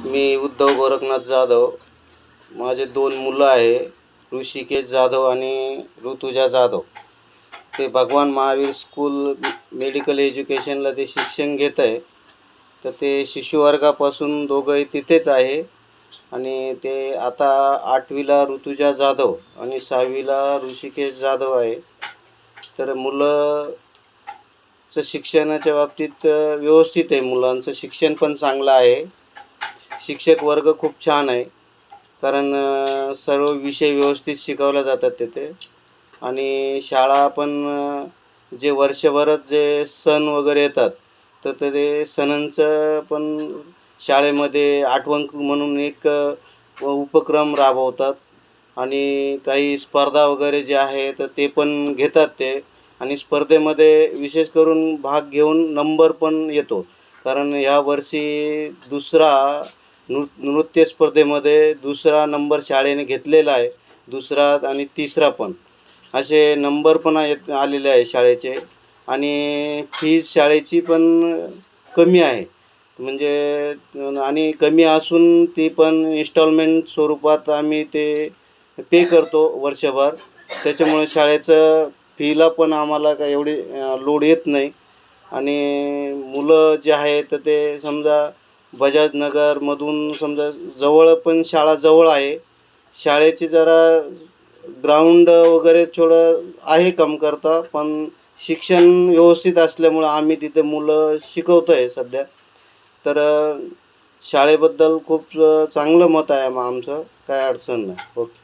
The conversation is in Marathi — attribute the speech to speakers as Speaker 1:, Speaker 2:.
Speaker 1: मी उद्धव गोरखनाथ जाधव. माझे दोन मुलं आहे, ऋषिकेश जाधव आणि ऋतुजा जाधव. ते भगवान महावीर स्कूल मेडिकल एज्युकेशनला ते शिक्षण घेत आहे. तर ते शिशुवर्गापासून दोघंही तिथेच आहे. आणि ते आता 8वीला ऋतुजा जाधव आणि 6वीला ऋषिकेश जाधव आहे. तर मुलं शिक्षणाच्या बाबतीत व्यवस्थित आहे. मुलांचं शिक्षण पण चांगलं आहे. शिक्षक वर्ग खूप छान आहे, कारण सर्व विषय व्यवस्थित शिकवले जातात तिथे. आणि शाळा पण जे वर्षभरात जे सण वगैरे येतात, तर ते सणांचं पण शाळेमध्ये आठवण म्हणून एक उपक्रम राबवतात. आणि काही स्पर्धा वगैरे जे आहे तर ते पण घेतात ते. आणि स्पर्धेमध्ये विशेष करून भाग घेऊन नंबर पण येतो. कारण यावर्षी नृत्य स्पर्धेमध्ये दुसरा नंबर शाळेने घेतलेला आहे. दुसरा आणि तिसरा पण असे नंबर पण आलेले आहे शाळेचे. आणि फीज शाळेची पण कमी आहे. म्हणजे आणि कमी असून ती पण इन्स्टॉलमेंट स्वरूपात आम्ही ते पे करतो वर्षभर. त्याच्यामुळे शाळेचं फीला पण आम्हाला काय एवढी लोड येत नाही. आणि मुलं जे आहे तर ते समजा बजाजनगरमधून समजा जवळ पण शाळा जवळ आहे. शाळेची जरा ग्राउंड वगैरे थोडं आहे कमतरता, पण शिक्षण व्यवस्थित असल्यामुळं आम्ही तिथे मुलं शिकवतो आहे सध्या. तर शाळेबद्दल खूप चांगलं मत आहे आमचं. काय अडचण नाही. ओके.